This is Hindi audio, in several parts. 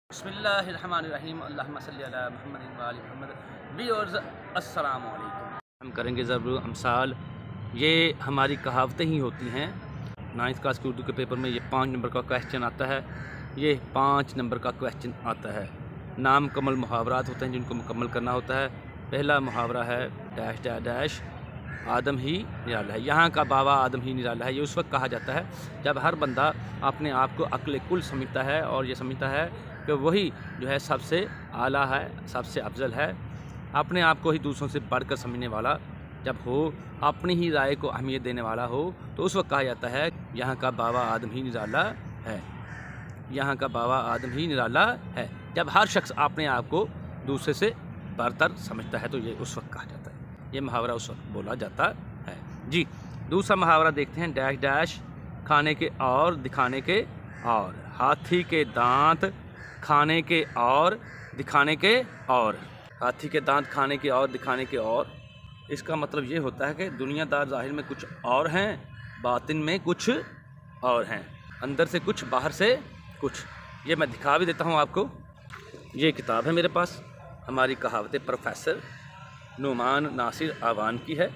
बिस्मिल्लाहिर्रहमानिर्रहीम अल्लाहुम्मा सल्ली अला मुहम्मदिन व आलि मुहम्मद। व्यूअर्स अस्सलामु अलैकुम। हम करेंगे ज़रूर अमसाल। ये हमारी कहावतें ही होती हैं। 9th क्लास के उर्दू के पेपर में ये 5 नंबर का क्वेश्चन आता है। ये 5 नंबर का क्वेश्चन आता है। नाम कमल मुहावरात होते हैं जिनको मुकम्मल करना होता है। पहला मुहावरा है डैश डैश डैश आदम ही निराला है। यहाँ का बाबा आदम ही निराला है। ये उस वक्त कहा जाता है जब हर बंदा अपने आप को अक्ल कुल समझता है और ये समझता है कि वही जो है सबसे आला है, सबसे अफजल है, अपने आप को ही दूसरों से बढ़कर समझने वाला जब हो, अपनी ही राय को अहमियत देने वाला हो, तो उस वक्त कहा जाता है यहाँ का बाबा आदम ही निराला है। यहाँ का बाबा आदम ही निराला है। जब हर शख्स अपने आप को दूसरे से बरतर समझता है तो ये उस वक्त कहा जाता है। ये मुहावरा उस वक्त बोला जाता है जी। दूसरा मुहावरा देखते हैं डैश डैश खाने के और दिखाने के और। हाथी के दांत खाने के और दिखाने के और। हाथी के दांत खाने के और दिखाने के और। इसका मतलब ये होता है कि दुनियादार ज़ाहिर में कुछ और हैं, बातिन में कुछ और हैं, अंदर से कुछ बाहर से कुछ। ये मैं दिखा भी देता हूँ आपको। ये किताब है मेरे पास, हमारी कहावतें प्रोफेसर नुमान नासिर आवान की है,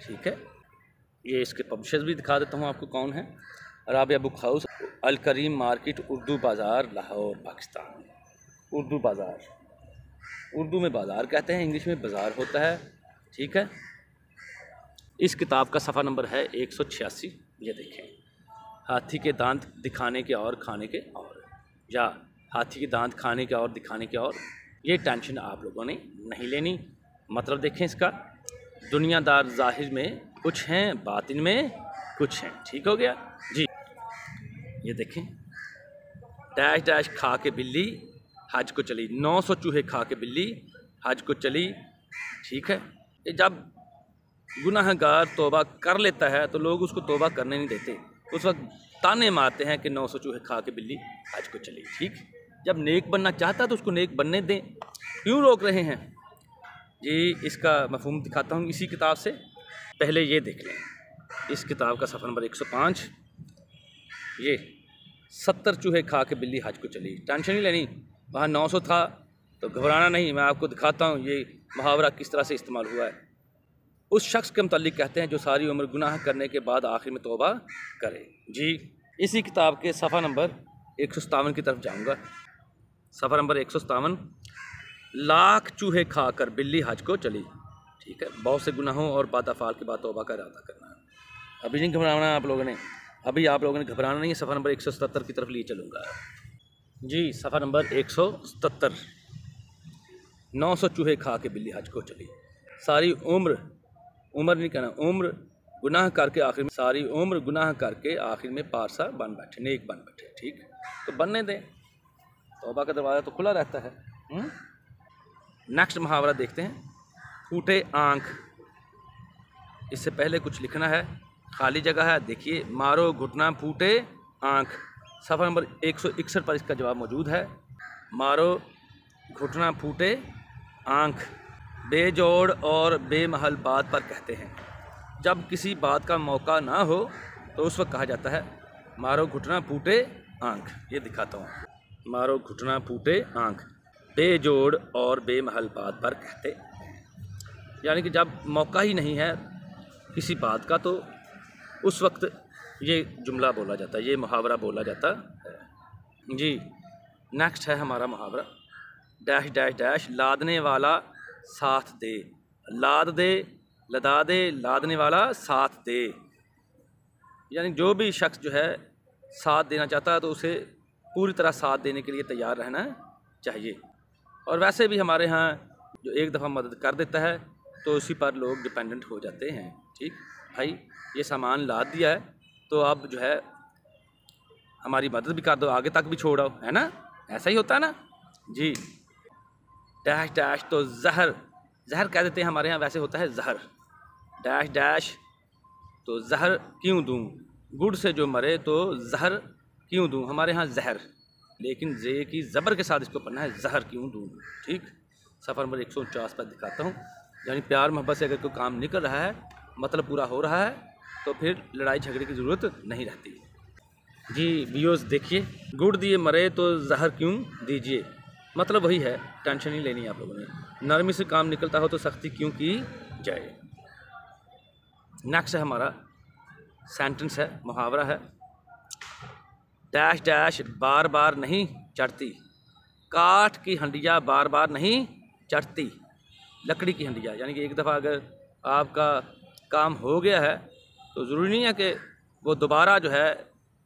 ठीक है। ये इसके पब्लिशर्स भी दिखा देता हूँ आपको कौन है। राबिया बुक हाउस, अल करीम मार्केट, उर्दू बाज़ार, लाहौर, पाकिस्तान। उर्दू बाज़ार, उर्दू में बाज़ार कहते हैं, इंग्लिश में बाज़ार होता है, ठीक है। इस किताब का सफ़ा नंबर है 186। ये देखें, हाथी के दांत दिखाने के और खाने के और, या हाथी के दांत खाने के और दिखाने के और। ये टेंशन आप लोगों ने नहीं लेनी। मतलब देखें इसका, दुनियादार ज़ाहिर में कुछ हैं, बातिन में कुछ हैं, ठीक हो गया जी। ये देखें, डैश डैश खा के बिल्ली हज को चली। 900 चूहे खा के बिल्ली हज को चली, ठीक है। ये जब गुनाहगार तौबा कर लेता है तो लोग उसको तौबा करने नहीं देते, उस वक्त ताने मारते हैं कि 900 चूहे खा के बिल्ली हज को चली, ठीक। जब नेक बनना चाहता है तो उसको नेक बनने दें, क्यों रोक रहे हैं जी। इसका मफहूम दिखाता हूँ इसी किताब से। पहले ये देख लें, इस किताब का सफ़ा नंबर 105। ये 70 चूहे खा के बिल्ली हज को चली। टेंशन नहीं लेनी, वहाँ 900 था तो घबराना नहीं। मैं आपको दिखाता हूँ ये मुहावरा किस तरह से इस्तेमाल हुआ है। उस शख्स के मुतालिक कहते हैं जो सारी उम्र गुनाह करने के बाद आखिर में तौबा करे जी। इसी किताब के सफ़ा नंबर 157 की तरफ जाऊँगा। सफ़ा नंबर 157, लाख चूहे खाकर बिल्ली हज को चली, ठीक है। बहुत से गुनाहों और बदअफ़ाल के बाद तौबा का इरादा करना है। अभी नहीं घबराना आप लोगों ने, अभी आप लोगों ने घबराना नहीं है। सफ़ा नंबर 177 की तरफ लिए चलूँगा जी। सफ़ा नंबर 177, 900 चूहे खा के बिल्ली हज को चली। सारी उम्र, उम्र नहीं कहना, उम्र गुनाह करके आखिर में, सारी उम्र गुनाह करके आखिर में पारसा बन बैठे, नेक बन बैठे, ठीक। तो बनने दें, तौबा का दरवाज़ा तो खुला रहता है। नेक्स्ट मुहावरा देखते हैं, फूटे आँख। इससे पहले कुछ लिखना है, खाली जगह है, देखिए। मारो घुटना फूटे आँख। सफ़ा नंबर 161 पर इसका जवाब मौजूद है। मारो घुटना फूटे आँख। बेजोड़ और बेमहल बात पर कहते हैं, जब किसी बात का मौका ना हो तो उस वक्त कहा जाता है मारो घुटना फूटे आँख। ये दिखाता हूँ, मारो घुटना फूटे आँख, बेजोड़ और बेमहल बात पर कहते, यानी कि जब मौका ही नहीं है किसी बात का तो उस वक्त ये जुमला बोला जाता है, ये मुहावरा बोला जाता है जी। नेक्स्ट है हमारा मुहावरा डैश डैश डैश लादने वाला साथ दे। लाद दे, लदा दे, लादने वाला साथ दे, यानी जो भी शख्स जो है साथ देना चाहता है तो उसे पूरी तरह साथ देने के लिए तैयार रहना चाहिए। और वैसे भी हमारे यहाँ जो एक दफ़ा मदद कर देता है तो उसी पर लोग डिपेंडेंट हो जाते हैं, ठीक। भाई ये सामान लाद दिया है तो अब जो है हमारी मदद भी कर दो, आगे तक भी छोड़ो, है ना, ऐसा ही होता है ना जी। डैश डैश तो जहर, जहर कह देते हैं हमारे यहाँ, वैसे होता है जहर। डैश डैश तो जहर क्यों दूँ, गुड़ से जो मरे तो जहर क्यों दूँ, हमारे यहाँ जहर, लेकिन जे की ज़बर के साथ इसको पढ़ना है, जहर क्यों दूँ, ठीक। सफ़ा नंबर 149 पर दिखाता हूँ। यानी प्यार मोहब्बत से अगर कोई काम निकल रहा है, मतलब पूरा हो रहा है, तो फिर लड़ाई झगड़े की ज़रूरत नहीं रहती। जी व्यूअर्स देखिए, गुड़ दिए मरे तो जहर क्यों दीजिए, मतलब वही है, टेंशन नहीं लेनी आप लोगों ने। नरमी से काम निकलता हो तो सख्ती क्यों की जाए। नेक्स्ट है हमारा सेंटेंस है, मुहावरा है, डैश डैश बार बार नहीं चढ़ती, काठ की हंडिया बार बार नहीं चढ़ती, लकड़ी की हंडिया। यानी कि एक दफ़ा अगर आपका काम हो गया है तो ज़रूरी नहीं है कि वो दोबारा जो है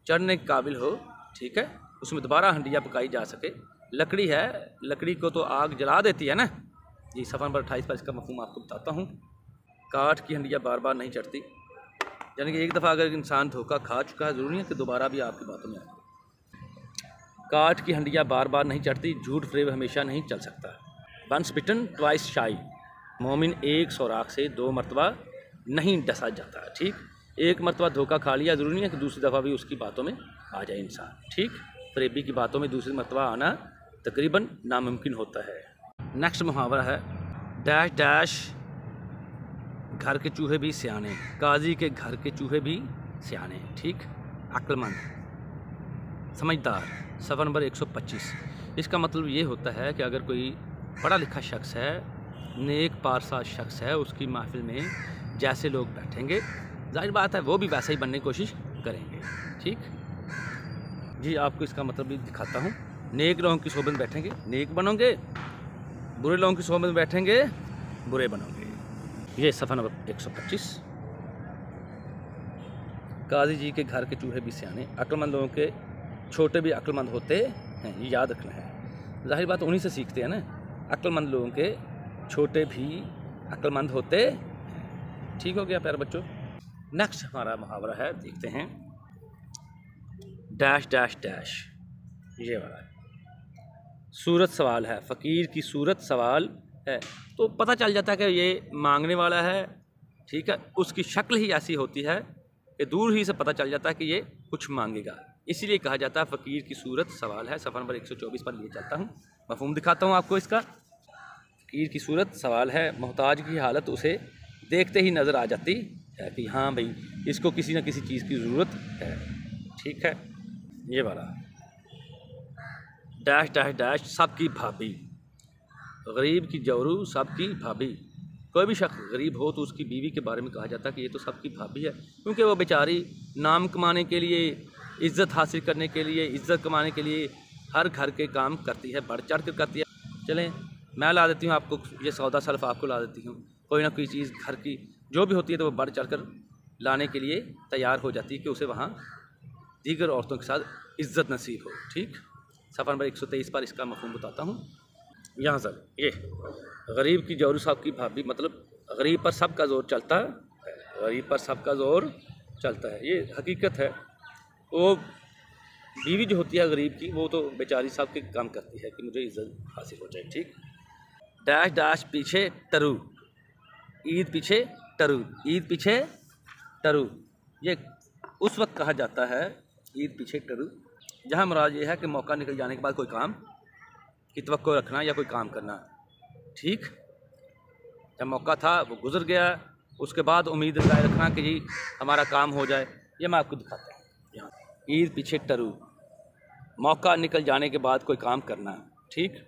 चढ़ने के काबिल हो, ठीक है, उसमें दोबारा हंडिया पकाई जा सके। लकड़ी है, लकड़ी को तो आग जला देती है ना। जी सफ़ा नंबर 28 पर इसका मफ़हूम आपको बताता हूँ। काठ की हंडिया बार बार नहीं चढ़ती, यानी कि एक दफ़ा अगर इंसान धोखा खा चुका है, ज़रूरी है कि दोबारा भी आपकी बातों में आए। काठ की हंडिया बार बार नहीं चढ़ती, झूठ फरेब हमेशा नहीं चल सकता। वंस बिटन ट्वाइस शाई, मोमिन एक सौराख से 2 मरतबा नहीं डसा जाता। ठीक, एक मरतबा धोखा खा लिया, ज़रूरी नहीं है कि दूसरी दफ़ा भी उसकी बातों में आ जाए इंसान। ठीक, फरेबी की बातों में दूसरी मरतबा आना तकरीबन नामुमकिन होता है। नेक्स्ट मुहावरा है, डैश डैश घर के चूहे भी सियाने, काजी के घर के चूहे भी सियाने। ठीक, अक्लमंद समझदार। सफ़ा नंबर 125। इसका मतलब ये होता है कि अगर कोई पढ़ा लिखा शख्स है, नेक पारसा शख्स है, उसकी महफिल में जैसे लोग बैठेंगे, जाहिर बात है वो भी वैसा ही बनने की कोशिश करेंगे। ठीक जी, आपको इसका मतलब भी दिखाता हूँ। नेक लोगों की सोबत में बैठेंगे, नेक बनोगे, बुरे लोगों की सोबत में बैठेंगे, बुरे बनोगे। ये सफ़ा नंबर 125। काजी जी के घर के चूहे भी सियाने, अक्लमंद लोगों के छोटे भी अक्लमंद होते हैं, ये याद रखना है। जाहिर बात उन्हीं से सीखते हैं ना, अक्लमंद लोगों के छोटे भी अक्लमंद होते हैं। ठीक हो गया प्यारे बच्चों। नेक्स्ट हमारा मुहावरा है, देखते हैं, डैश डैश डैश, ये वाला है। सूरत सवाल है, फ़कीर की सूरत सवाल है, तो पता चल जाता है कि ये मांगने वाला है। ठीक है, उसकी शक्ल ही ऐसी होती है कि दूर ही से पता चल जाता है कि ये कुछ मांगेगा, इसीलिए कहा जाता है फ़कीर की सूरत सवाल है। सफ़ा नंबर 124 पर लिए चलता हूँ, मफ़हूम दिखाता हूँ आपको इसका। फ़कीर की सूरत सवाल है, मोहताज की हालत उसे देखते ही नज़र आ जाती है कि हाँ भाई इसको किसी न किसी चीज़ की ज़रूरत है। ठीक है, ये वाला डैश डैश डैश सबकी भाभी, गरीब की जौरू सबकी भाभी। कोई भी शख्स गरीब हो तो उसकी बीवी के बारे में कहा जाता है कि ये तो सबकी भाभी है, क्योंकि वो बेचारी नाम कमाने के लिए, इज़्ज़त हासिल करने के लिए, इज़्ज़त कमाने के लिए हर घर के काम करती है, बढ़ चढ़ कर करती है। चलें मैं ला देती हूँ आपको ये सौदा सल्फ़ आपको ला देती हूँ। कोई ना कोई चीज़ घर की जो भी होती है तो वो बढ़ चढ़ कर लाने के लिए तैयार हो जाती है कि उसे वहाँ दीगर औरतों के साथ इज़्ज़त नसीब हो। ठीक, सफ़ा नंबर 123 पर इसका मफ़हूम बताता हूँ। यहाँ सर ये गरीब की जौरू साहब की भाभी, मतलब गरीब पर सबका ज़ोर चलता है, गरीब पर सबका ज़ोर चलता है, ये हकीकत है। वो बीवी जो होती है गरीब की, वो तो बेचारी साहब के काम करती है कि मुझे इज़्ज़त हासिल हो जाए। ठीक, डैश डैश पीछे टरू, ईद पीछे टरू, ईद पीछे टरू, ये उस वक्त कहा जाता है ईद पीछे टरू जहाँ मुराद ये है कि मौका निकल जाने के बाद कोई काम की तवक्को रखना या कोई काम करना। ठीक, जब मौका था वो गुजर गया, उसके बाद उम्मीद लगाए रखना कि जी हमारा काम हो जाए। ये मैं आपको दिखाता हूँ यहाँ, ईद पीछे टरू, मौका निकल जाने के बाद कोई काम करना। ठीक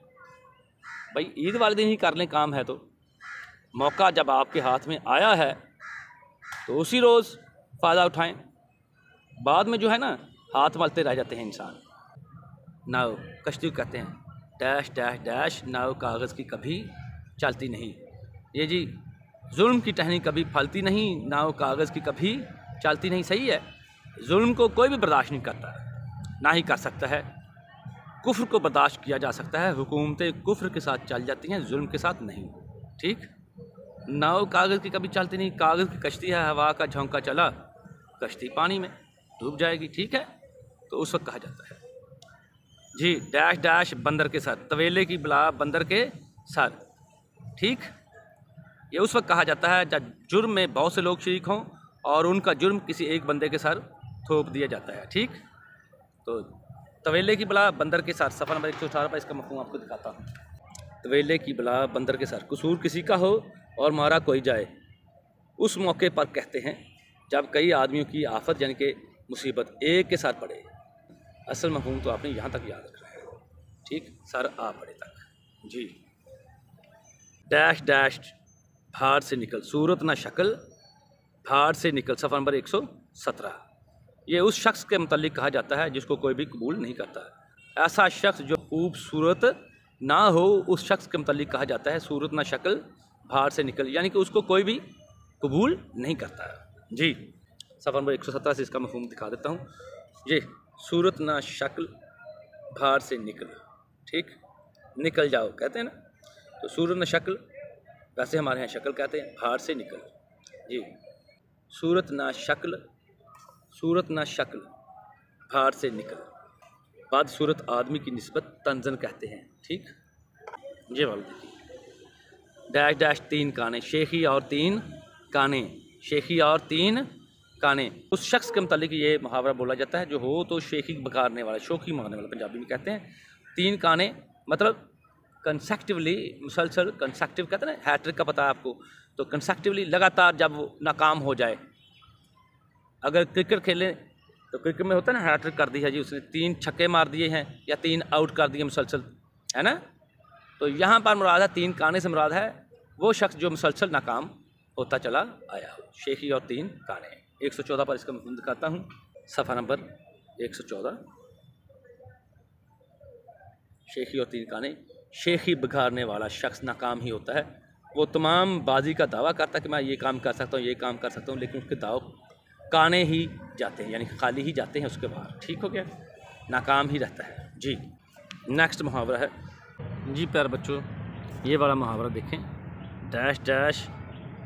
भाई, ईद वाले दिन ही कर लें काम है तो, मौका जब आपके हाथ में आया है तो उसी रोज़ फ़ायदा उठाएं। बाद में जो है ना हाथ मलते रह जाते हैं इंसान। नाव कश्ती कहते हैं, डैश डैश डैश नाव कागज़ की कभी चलती नहीं। ये जी जुल्म की टहनी कभी फलती नहीं, नाव कागज़ की कभी चलती नहीं। सही है, जुल्म को कोई भी बर्दाश्त नहीं करता, ना ही कर सकता है। कुफ्र को बर्दाश्त किया जा सकता है, हुकूमतें कुफ्र के साथ चल जाती हैं, जुल्म के साथ नहीं। ठीक, नाव कागज़ की कभी चलती नहीं, कागज़ की कश्ती है, हवा का झोंका चला, कश्ती पानी में डूब जाएगी। ठीक है, तो उस वक्त कहा जाता है जी डैश डैश बंदर के सर, तवेले की बला बंदर के सर। ठीक, ये उस वक्त कहा जाता है जब जुर्म में बहुत से लोग शरीक हों और उनका जुर्म किसी एक बंदे के सर थोप दिया जाता है। ठीक, तो तवेले की बला बंदर के सर, सफ़ा नंबर 118 पर इसका मफ़हूम आपको दिखाता हूँ। तवेले की बला बंदर के सर, कसूर किसी का हो और मारा कोई जाए, उस मौके पर कहते हैं जब कई आदमियों की आफत यानी कि मुसीबत एक के साथ पड़े। असल मफहूम तो आपने यहाँ तक याद रखना है, ठीक, सर आ बड़े तक। जी, डैश डैश भाड़ से निकल, सूरत ना शक्ल भाड़ से निकल, सफ़ा नंबर 117। ये उस शख्स के मुतल्लिक कहा जाता है जिसको कोई भी कबूल नहीं करता। ऐसा शख्स जो खूबसूरत ना हो, उस शख्स के मुतल्लिक कहा जाता है सूरत ना शक्ल भाड़ से निकल, यानी कि उसको कोई भी कबूल नहीं करता है। जी, सफ़ा नंबर 117 से इसका मफहूम दिखा देता हूँ। ये सूरत ना शक्ल भाड़ से निकल, ठीक, निकल जाओ कहते हैं ना, तो सूरत ना शक्ल, वैसे हमारे यहाँ शक्ल कहते हैं, भाड़ से निकल। जी, सूरत ना शक्ल, सूरत ना शक्ल भाड़ से निकल, बाद सूरत आदमी की निस्बत तंजन कहते हैं, ठीक। ये वाला देखिए, डैश डैश 3 काने, शेखी और 3 काने, शेखी और 3 काने। उस शख्स के मुतालिक ये मुहावरा बोला जाता है जो हो तो शेखी बकारने वाला, शोखी मारने वाला, पंजाबी में कहते हैं। 3 काने मतलब कंसेक्टिवली, मुसलसल, कंसेक्टिव कहते हैं ना, हैट्रिक का पता है आपको, तो कंसेक्टिवली लगातार जब वो नाकाम हो जाए। अगर क्रिकेट खेलें तो क्रिकेट में होता है ना, हैट्रिक कर दी है जी उसने, 3 छक्के मार दिए हैं या 3 आउट कर दिए मुसलसल, है ना। तो यहाँ पर मुराद है 3 काने से मुराद है वो शख्स जो मुसलसल नाकाम होता चला आया हो। शेखी और 3 काने। 114 पर इसका मफहूम दिखाता हूँ, सफ़ा नंबर 114। शेखी और 3 काने, शेखी बिगाड़ने वाला शख्स नाकाम ही होता है। वो तमाम बाजी का दावा करता है कि मैं ये काम कर सकता हूँ, ये काम कर सकता हूँ, लेकिन उसके दाव काने ही जाते हैं, यानी खाली ही जाते हैं उसके बाहर, ठीक हो गया, नाकाम ही रहता है। जी, नेक्स्ट मुहावरा है जी प्यारे बच्चों, ये वाला मुहावरा देखें, डैश डैश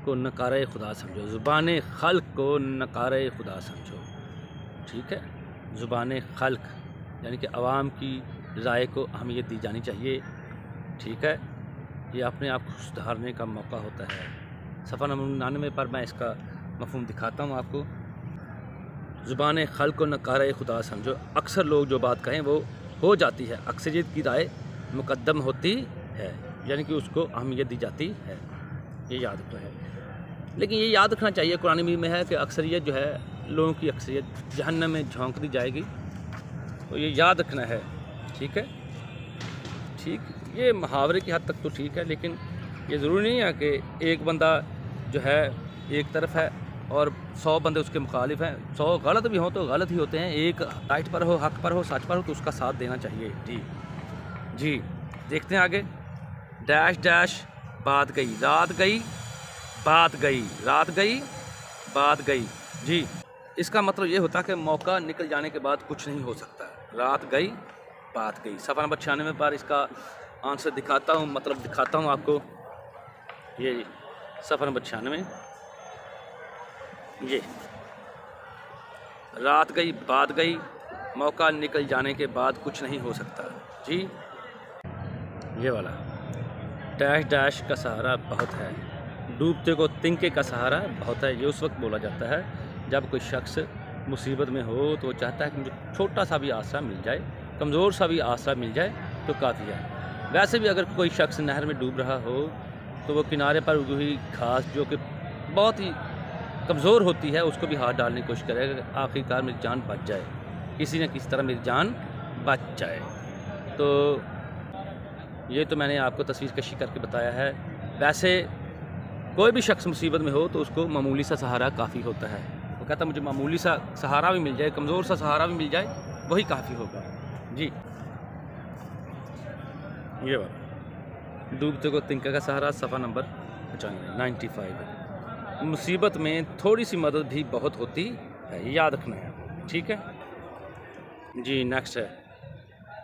को नकारे खुदा समझो, ज़ुबान खल्क को नकारे खुदा समझो, ठीक है। ज़ुबान खल्क यानी कि अवाम की राय को अहमियत दी जानी चाहिए, ठीक है। ये अपने आप को सुधारने का मौका होता है। सफ़ा नंबर 99 पर मैं इसका मफहूम दिखाता हूँ आपको। ज़ुबान खल्क को नकारे खुदा समझो, अक्सर लोग जो बात कहें वो हो जाती है, अक्सरियत की राय मुकद्दम होती है, यानी कि उसको अहमियत दी जाती है, ये याद रखना है। लेकिन ये याद रखना चाहिए, कुरान में है कि अक्सरियत जो है, लोगों की अक्सरियत जहन्नम में झोंक दी जाएगी, तो ये याद रखना है, ठीक है। ठीक, ये मुहावरे की हद तक तो ठीक है, लेकिन ये ज़रूरी नहीं है कि एक बंदा जो है एक तरफ है और 100 बंदे उसके मुखालिफ हैं। 100 गलत भी हों तो गलत ही होते हैं, एक राइट पर हो, हक पर हो, सच पर हो, तो उसका साथ देना चाहिए। जी जी, देखते हैं आगे। डैश डैश बात गई, रात गई, बात गई, रात गई, बात गई। जी, इसका मतलब ये होता है कि मौका निकल जाने के बाद कुछ नहीं हो सकता। रात गई, बात गई। सफ़ा नंबर 96 पर इसका आंसर दिखाता हूँ, मतलब दिखाता हूँ आपको। ये सफ़ा नंबर 96, ये रात गई, बात गई, मौका निकल जाने के बाद कुछ नहीं हो सकता। जी, ये वाला डैश डैश का सहारा बहुत है, डूबते को तिनके का सहारा बहुत है। ये उस वक्त बोला जाता है जब कोई शख्स मुसीबत में हो तो वो चाहता है कि मुझे छोटा सा भी आसरा मिल जाए, कमज़ोर सा भी आसरा मिल जाए तो काफ़ी है। वैसे भी अगर कोई शख्स नहर में डूब रहा हो तो वो किनारे पर उगी हुई घास जो कि बहुत ही कमज़ोर होती है उसको भी हाथ डालने की कोशिश करेगा, आखिरकार मेरी जान बच जाए, किसी न किसी तरह मेरी जान बच जाए। तो ये तो मैंने आपको तस्वीर कशी करके बताया है। वैसे कोई भी शख्स मुसीबत में हो तो उसको मामूली सा सहारा काफ़ी होता है। वो कहता मुझे मामूली सा सहारा भी मिल जाए, कमज़ोर सा सहारा भी मिल जाए, वही काफ़ी होगा। जी, ये बात डूबते को तिनका का सहारा, सफ़ा नंबर 95। मुसीबत में थोड़ी सी मदद भी बहुत होती है, याद रखना है, ठीक है जी। नेक्स्ट है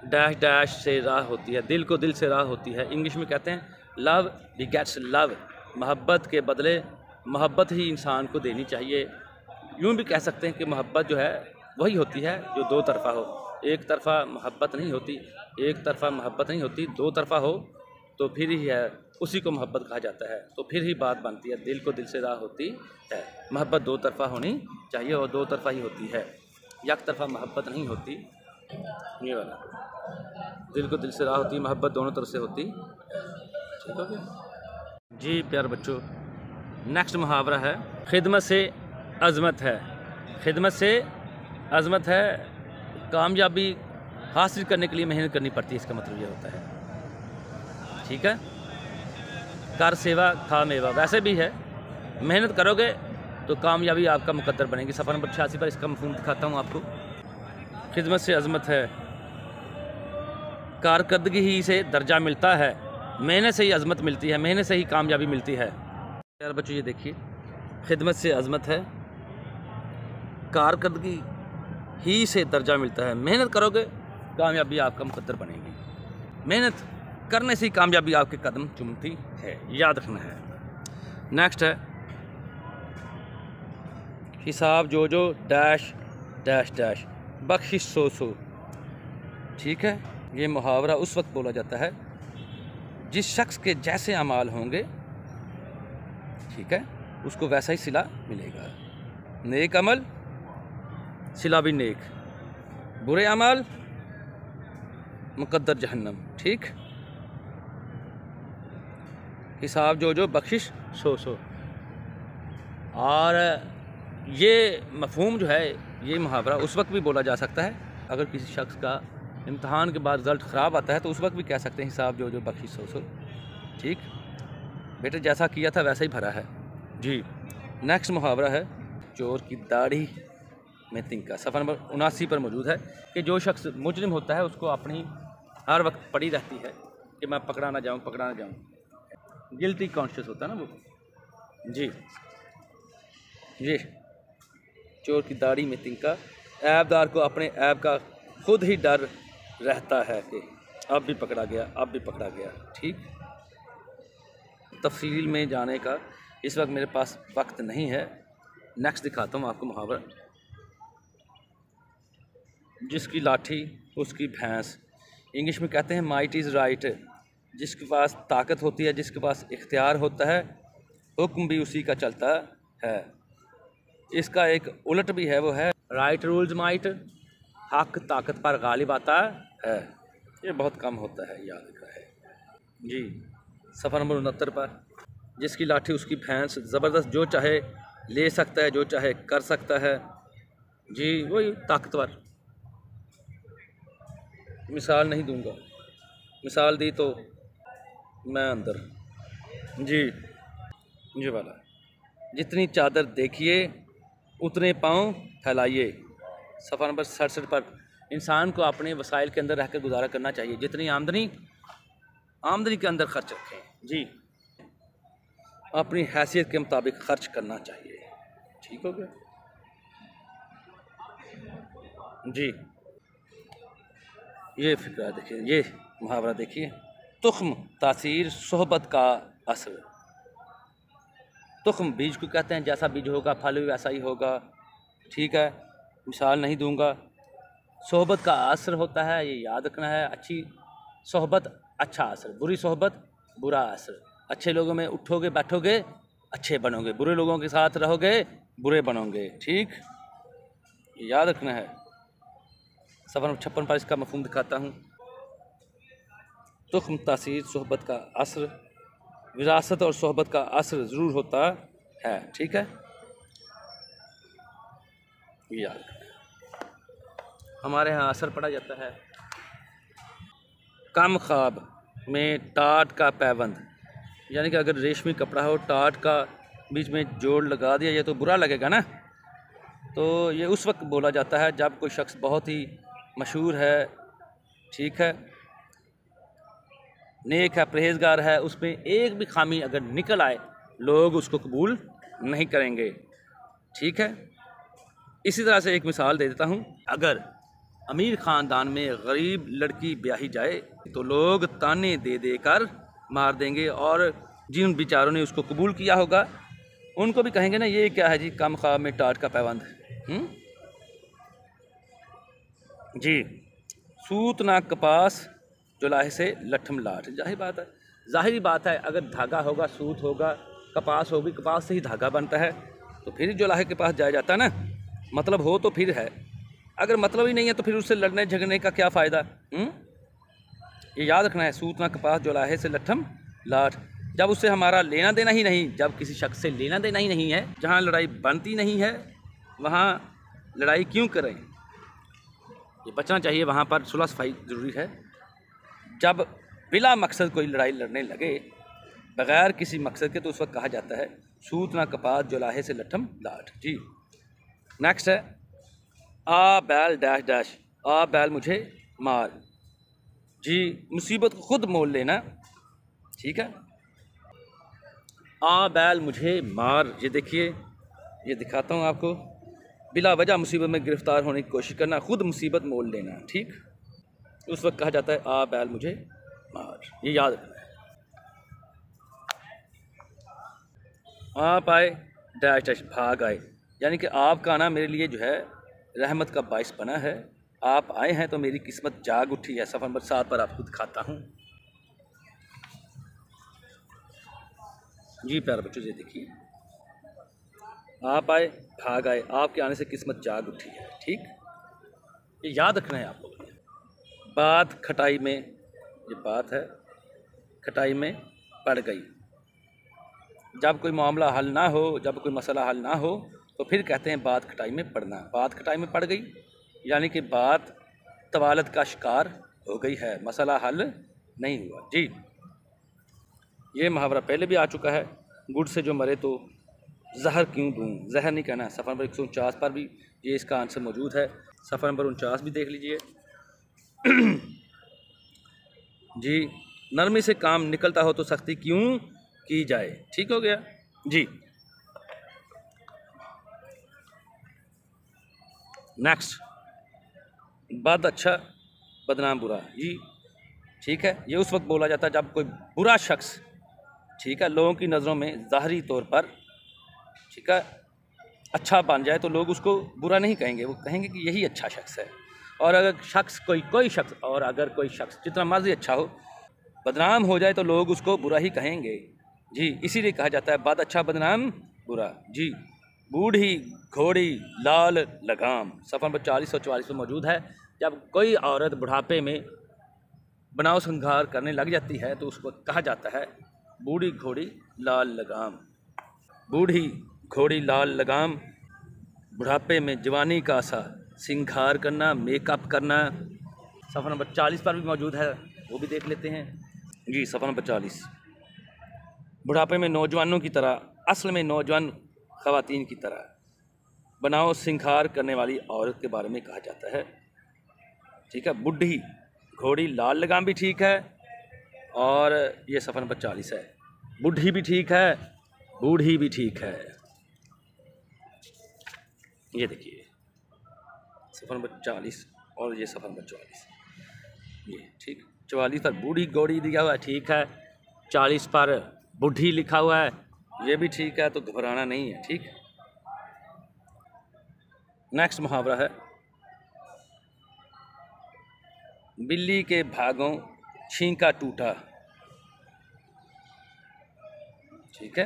डैश डैश से राह होती है, दिल को दिल से राह होती है। इंग्लिश में कहते हैं लव बिगेट्स लव, मोहब्बत के बदले मोहब्बत ही इंसान को देनी चाहिए। यूँ भी कह सकते हैं कि मोहब्बत जो है वही होती है जो दो तरफ़ा हो, एक तरफ़ा मोहब्बत नहीं होती, एक तरफ़ा मोहब्बत नहीं होती, दो तरफ़ा हो तो फिर ही है, उसी को मोहब्बत कहा जाता है। तो फिर ही बात बनती है, दिल को दिल से राह होती है। मोहब्बत दो तरफ़ा होनी चाहिए और दो तरफ़ा ही होती है, एक तरफ़ा मोहब्बत नहीं होती। ये वाला दिल को दिल से राह होती, मोहब्बत दोनों तरफ से होती, ठीक हो गया जी प्यारे बच्चों। नेक्स्ट मुहावरा है खिदमत से अज़मत है, खिदमत से अज़मत है, कामयाबी हासिल करने के लिए मेहनत करनी पड़ती है, इसका मतलब ये होता है। ठीक है, कर सेवा खा मेवा, वैसे भी है, मेहनत करोगे तो कामयाबी आपका मुकद्दर बनेगी। सफ़र नंबर 86 पर इसका मफ़हूम दिखाता हूँ आपको। खिदमत से अज़मत है, कारकर्दगी ही से दर्जा मिलता है, मेहनत से ही अज़मत मिलती है, मेहनत से ही कामयाबी मिलती है। यार बच्चों ये देखिए, खिदमत से अज़मत है, कारकर्दगी ही से दर्जा मिलता है, मेहनत करोगे कामयाबी आपका मुकद्दर बनेगी। मेहनत करने से ही कामयाबी आपके कदम चूमती है, याद रखना है। नेक्स्ट है हिसाब जो जो डैश डैश डैश बख्शिश सो सो। ठीक है, ये मुहावरा उस वक्त बोला जाता है जिस शख्स के जैसे अमाल होंगे, ठीक है, उसको वैसा ही सिला मिलेगा। नेक अमल सिला भी नेक, बुरे अमाल मुकद्दर जहन्नम। ठीक, हिसाब जो जो बख्शिश सो सो। और ये मफ़हूम जो है, ये मुहावरा उस वक्त भी बोला जा सकता है अगर किसी शख्स का इम्तहान के बाद रिज़ल्ट ख़राब आता है तो उस वक्त भी कह सकते हैं हिसाब जो जो बख्शिश सो सो। ठीक, बेटे जैसा किया था वैसा ही भरा है जी। नेक्स्ट मुहावरा है चोर की दाढ़ी में तिनका। सफ़र नंबर 79 पर मौजूद है कि जो शख्स मुजरिम होता है उसको अपनी हर वक्त पड़ी रहती है कि मैं पकड़ा ना जाऊँ, पकड़ा ना जाऊँ। गिल्टी कॉन्शियस होता है ना वो जी। ये चोर की दाढ़ी में तिनका, ऐबदार को अपने ऐब का खुद ही डर रहता है कि अब भी पकड़ा गया, अब भी पकड़ा गया। ठीक, तफसील में जाने का इस वक्त मेरे पास वक्त नहीं है। नेक्स्ट दिखाता हूँ आपको मुहावरा। जिसकी लाठी उसकी भैंस, इंग्लिश में कहते हैं माइट इज़ राइट। जिसके पास ताकत होती है, जिसके पास इख्तियार होता है, हुक्म भी उसी का चलता है। इसका एक उलट भी है, वो है राइट रूल्स माइट, हक ताकत पर गालिब आता है। ये बहुत कम होता है, याद रखा है जी। सफ़र नंबर 69 पर, जिसकी लाठी उसकी भैंस, ज़बरदस्त जो चाहे ले सकता है, जो चाहे कर सकता है जी, वही ताकतवर। मिसाल नहीं दूंगा, मिसाल दी तो मैं अंदर जी। ये वाला, जितनी चादर देखिए उतने पाँव फैलाइए। सफ़र नंबर 67 पर, इंसान को अपने वसाइल के अंदर रहकर गुजारा करना चाहिए, जितनी आमदनी के अंदर खर्च रखें जी, अपनी हैसियत के मुताबिक खर्च करना चाहिए। ठीक हो गया जी। ये फिक्रा देखिए, ये मुहावरा देखिए, तुख्म तासीर सोहबत का असर। तुख्म बीज को कहते हैं, जैसा बीज होगा फल भी वैसा ही होगा। ठीक है, मिसाल नहीं दूंगा। सोहबत का असर होता है, ये याद रखना है। अच्छी सोहबत अच्छा असर, बुरी सोहबत बुरा असर। अच्छे लोगों में उठोगे बैठोगे अच्छे बनोगे, बुरे लोगों के साथ रहोगे बुरे बनोगे। ठीक, ये याद रखना है। सफ़र नंबर 56 पर इसका मफ़हूम दिखाता हूँ। तुख्म तासीर सोहबत का असर, विरासत और सोहबत का असर ज़रूर होता है। ठीक है, याद हमारे यहाँ असर पड़ा जाता है। कम ख्वाब में टाट का पैबंद, यानी कि अगर रेशमी कपड़ा हो, टाट का बीच में जोड़ लगा दिया, ये तो बुरा लगेगा ना। तो ये उस वक्त बोला जाता है जब कोई शख्स बहुत ही मशहूर है, ठीक है, नेक है, परहेजगार है, उसमें एक भी खामी अगर निकल आए लोग उसको कबूल नहीं करेंगे। ठीक है, इसी तरह से एक मिसाल दे देता हूँ। अगर अमीर ख़ानदान में गरीब लड़की ब्याही जाए तो लोग ताने दे दे कर मार देंगे, और जिन बेचारों ने उसको कबूल किया होगा उनको भी कहेंगे ना, ये क्या है जी, कम ख्वाब में टाट का पैबंद जी। सूत ना कपास जुलाहे से लठम लाठ, जाहिर बात है अगर धागा होगा, सूत होगा, कपास होगी, कपास से ही धागा बनता है, तो फिर जुलाहे के पास जाया जाता है ना। मतलब हो तो फिर है, अगर मतलब ही नहीं है तो फिर उससे लड़ने झगड़ने का क्या फ़ायदा। ये याद रखना है, सूत ना कपास जुलाहे से लठम लाठ। जब उससे हमारा लेना देना ही नहीं, जब किसी शख्स से लेना देना ही नहीं है, जहाँ लड़ाई बनती नहीं है वहाँ लड़ाई क्यों करें। ये बचना चाहिए, वहाँ पर सुलह सफाई ज़रूरी है। जब बिला मकसद कोई लड़ाई लड़ने लगे बग़ैर किसी मकसद के, तो उस वक्त कहा जाता है सूत ना कपात जुलाहे से लठम लाट। जी नेक्स्ट है आ बैल डैश डैश, आ बैल मुझे मार। जी मुसीबत को खुद मोल लेना, ठीक है। आ बैल मुझे मार, ये देखिए, ये दिखाता हूँ आपको। बिला वजह मुसीबत में गिरफ्तार होने की कोशिश करना, खुद मुसीबत मोल लेना, ठीक। उस वक्त कहा जाता है आ बैल मुझे मार, ये याद रखना है। आप आए डैश डैश, भाग आए, यानी कि आपका आना मेरे लिए जो है रहमत का बाइस बना है। आप आए हैं तो मेरी किस्मत जाग उठी है। सफ़र नंबर 7 पर आपको दिखाता हूँ। जी प्यारे बच्चों, ये देखिए, आप आए भाग आए, आपके आने से किस्मत जाग उठी है, ठीक। ये याद रखना है आपको। बात खटाई में, ये बात है खटाई में पड़ गई। जब कोई मामला हल ना हो, जब कोई मसला हल ना हो, तो फिर कहते हैं बात खटाई में पड़ना। बात खटाई में पड़ गई यानी कि बात तवालत का शिकार हो गई है, मसला हल नहीं हुआ। जी ये मुहावरा पहले भी आ चुका है, गुड़ से जो मरे तो जहर क्यों दूँ, जहर नहीं कहना। सफ़र नंबर 149 पर भी ये इसका आंसर मौजूद है। सफ़र नंबर 49 भी देख लीजिए। जी नरमी से काम निकलता हो तो सख्ती क्यों की जाए, ठीक हो गया। जी नेक्स्ट, बद अच्छा बदनाम बुरा। जी ठीक है, ये उस वक्त बोला जाता है जब कोई बुरा शख्स, ठीक है, लोगों की नज़रों में ज़ाहरी तौर पर, ठीक है, अच्छा बन जाए तो लोग उसको बुरा नहीं कहेंगे, वो कहेंगे कि यही अच्छा शख्स है। और अगर शख्स कोई शख्स, और अगर कोई शख्स जितना मर्जी अच्छा हो, बदनाम हो जाए तो लोग उसको बुरा ही कहेंगे। जी इसीलिए कहा जाता है बद अच्छा बदनाम बुरा। जी बूढ़ी घोड़ी लाल लगाम, सफ़र नंबर 40 और 44 में मौजूद है। जब कोई औरत बुढ़ापे में बनाव संघार करने लग जाती है तो उसको कहा जाता है बूढ़ी घोड़ी लाल लगाम। बूढ़ी घोड़ी लाल लगाम, बुढ़ापे में जवानी का सा सिंगार करना, मेकअप करना। सफ़र नंबर 40 पर भी मौजूद है, वो भी देख लेते हैं। जी सफ़र नंबर 40, बुढ़ापे में नौजवानों की तरह, असल में नौजवान ख़वातीन की तरह बनाओ सिंगार करने वाली औरत के बारे में कहा जाता है, ठीक है। बूढ़ी घोड़ी लाल लगाम भी ठीक है, और ये सफ़र नंबर 40 है। बूढ़ी भी ठीक है, बूढ़ी भी ठीक है। ये देखिए सफ़र नंबर 40 और ये सफ़र नंबर 44, ये ठीक। 44 पर बूढ़ी घोड़ी दिया हुआ है, ठीक है। 40 पर बूढ़ी लिखा हुआ है, ये भी ठीक है, तो घबराना नहीं है, ठीक। नेक्स्ट मुहावरा है बिल्ली के भागों छींका टूटा, ठीक है।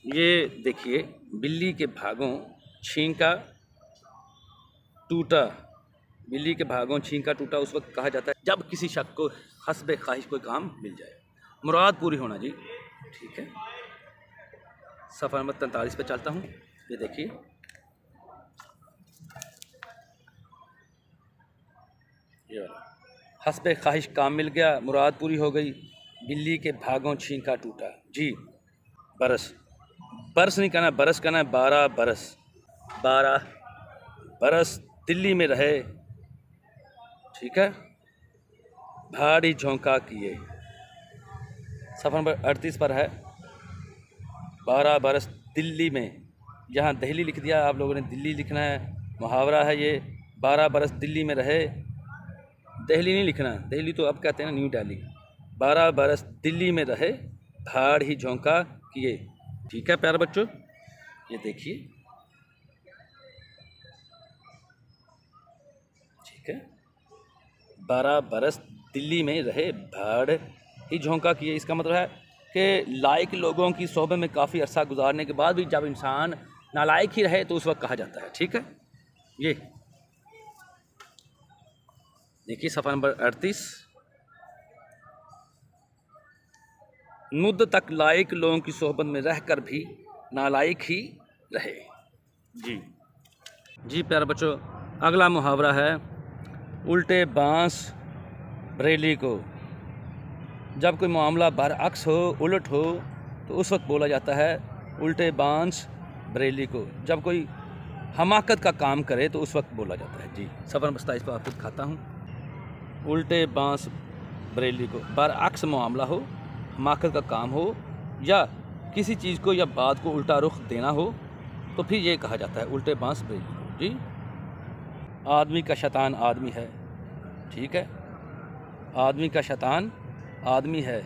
ये देखिए बिल्ली के भागों छींका टूटा, बिल्ली के भागों छींका टूटा उस वक्त कहा जाता है जब किसी शख्स को हस्बे ख्वाहिश कोई काम मिल जाए, मुराद पूरी होना। जी ठीक है। सफ़र नंबर 43 पे चलता हूँ। ये देखिए ये हस्बे ख्वाहिश काम मिल गया, मुराद पूरी हो गई, बिल्ली के भागों छींका टूटा। जी बरस, बरस नहीं कहना, बरस कहना है 12 बरस। 12 बरस दिल्ली में रहे, ठीक है, भारी झोंका किए। सफ़र नंबर 38 पर है 12 बरस दिल्ली में, यहाँ दिल्ली लिख दिया, आप लोगों ने दिल्ली लिखना है। मुहावरा है ये 12 बरस दिल्ली में रहे, दिल्ली नहीं लिखना, दिल्ली तो अब कहते हैं ना न्यू दिल्ली। 12 बरस दिल्ली में रहे, भाड़ ही झोंका किए, ठीक है प्यारे बच्चों। ये देखिए ठीक है, 12 बरस दिल्ली में रहे, भाड़ ही झोंका किए। इसका मतलब है कि लायक लोगों की सोबत में काफ़ी अरसा गुजारने के बाद भी जब इंसान नालायक ही रहे तो उस वक्त कहा जाता है, ठीक है। ये देखिए सफ़ा नंबर 38, मुद्द तक लायक लोगों की सोहबत में रहकर भी नालायक ही रहे। जी जी प्यारे बच्चों, अगला मुहावरा है उल्टे बांस बरेली को। जब कोई मामला बरअक्स हो, उलट हो, तो उस वक्त बोला जाता है उल्टे बांस बरेली को। जब कोई हमाकत का काम करे तो उस वक्त बोला जाता है। जी, सफ़र 27 पर आपको दिखाता हूँ। उल्टे बांस बरेली को, बरअक्स मामला हो, हमाकत का काम हो, या किसी चीज़ को या बात को उल्टा रुख देना हो, तो फिर ये कहा जाता है उल्टे बांस बरेली को। जी, आदमी का शैतान आदमी है, ठीक है। आदमी का शैतान आदमी है,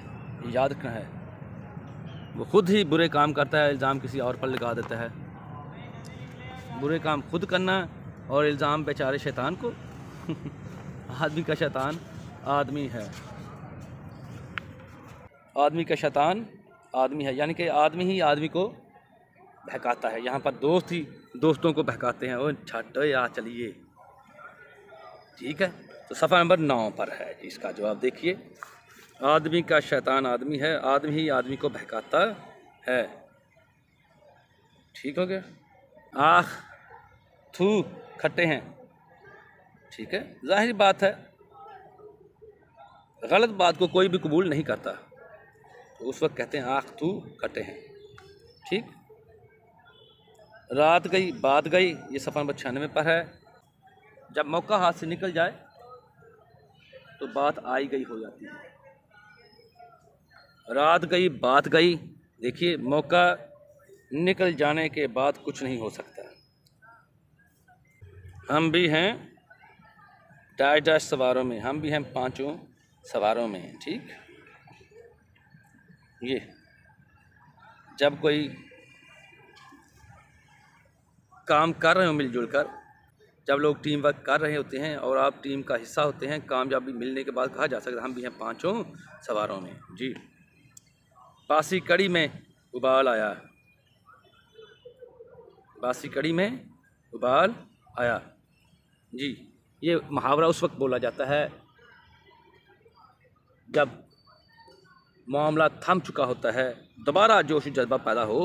याद रखना है। वो खुद ही बुरे काम करता है, इल्ज़ाम किसी और पर लगा देता है। बुरे काम खुद करना और इल्ज़ाम बेचारे शैतान को। आदमी का शैतान आदमी है, आदमी का शैतान आदमी है, यानी कि आदमी ही आदमी को बहकाता है। यहाँ पर दोस्त ही दोस्तों को बहकाते हैं, और छाटो या चलिए, ठीक है। तो सफ़ा नंबर 9 पर है इसका जवाब देखिए। आदमी का शैतान आदमी है, आदमी ही आदमी को बहकाता है, ठीक हो गया। आख थू खट्टे हैं, ठीक है, जाहिर बात है, गलत बात को कोई भी कबूल नहीं करता, तो उस वक्त कहते हैं आख थू खट्टे हैं, ठीक। रात गई बात गई, ये सफ़ा नंबर 96 पर है। जब मौका हाथ से निकल जाए तो बात आई गई हो जाती है। रात गई बात गई, देखिए मौका निकल जाने के बाद कुछ नहीं हो सकता। हम भी हैं डैश सवारों में, हम भी हैं 5 सवारों में, ठीक। ये जब कोई काम कर रहे हो मिलजुल कर, जब लोग टीम वर्क कर रहे होते हैं और आप टीम का हिस्सा होते हैं, कामयाबी मिलने के बाद कहा जा सकता है हम भी हैं 5 सवारों में। जी, बासी कड़ी में उबाल आया, बासी कड़ी में उबाल आया। जी, ये मुहावरा उस वक्त बोला जाता है जब मामला थम चुका होता है, दोबारा जोश जज्बा पैदा हो।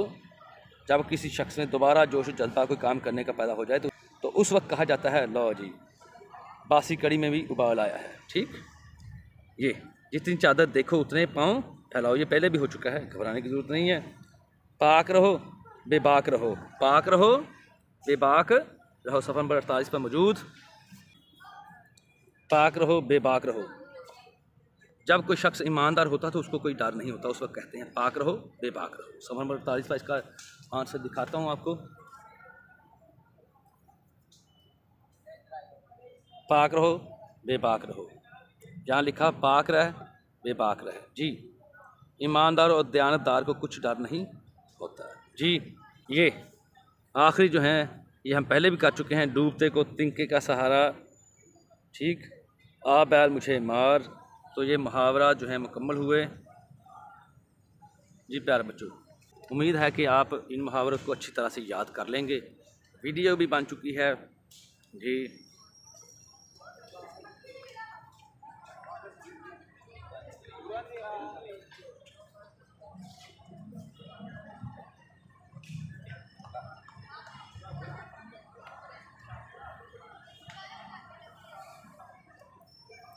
जब किसी शख्स में दोबारा जोश जज्बा कोई काम करने का पैदा हो जाए तो उस वक्त कहा जाता है लो जी, बासी कड़ी में भी उबाल आया है, ठीक। ये जितनी चादर देखो उतने पाँव फैलाओ, ये पहले भी हो चुका है, घबराने की ज़रूरत नहीं है। पाक रहो बेबाक रहो, पाक रहो बेबाक रहो, सफ़र नंबर 48 पर मौजूद। पाक रहो बेबाक रहो। जब कोई शख्स ईमानदार होता तो उसको कोई डर नहीं होता, उस वक्त कहते हैं पाक रहो बेबाक रहो। सफ़र नंबर 48 पर इसका आंसर दिखाता हूँ आपको। पाक रहो बेबाक रहो, यहाँ लिखा पाक रह बेबाक रह। जी, ईमानदार और दयानतदार को कुछ डर नहीं होता। जी, ये आखिरी जो हैं ये हम पहले भी कर चुके हैं। डूबते को तिनके का सहारा, ठीक। आ बैल मुझे मार, तो ये मुहावरा जो है मुकम्मल हुए। जी प्यारे बच्चों, उम्मीद है कि आप इन मुहावरों को अच्छी तरह से याद कर लेंगे। वीडियो भी बन चुकी है। जी,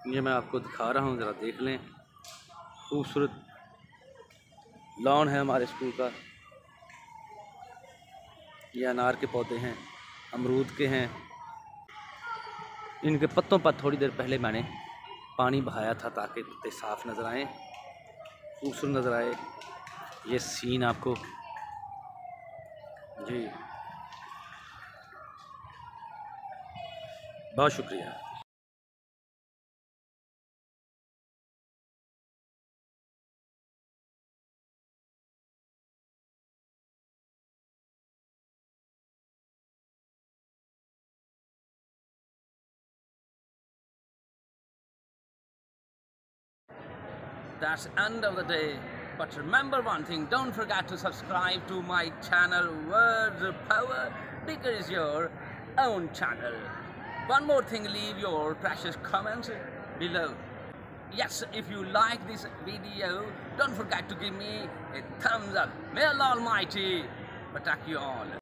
ये मैं आपको दिखा रहा हूँ, ज़रा देख लें। खूबसूरत लॉन है हमारे स्कूल का। ये अनार के पौधे हैं, अमरूद के हैं। इनके पत्तों पर थोड़ी देर पहले मैंने पानी बहाया था ताकि पत्ते साफ़ नज़र आएँ, खूबसूरत नज़र आए ये सीन आपको। जी, बहुत शुक्रिया। That's end of the day. But remember one thing, don't forget to subscribe to my channel Words of Power, because it's your own channel. One more thing, leave your precious comments below. Yes, if you like this video, don't forget to give me a thumbs up. May Allah Almighty protect you all.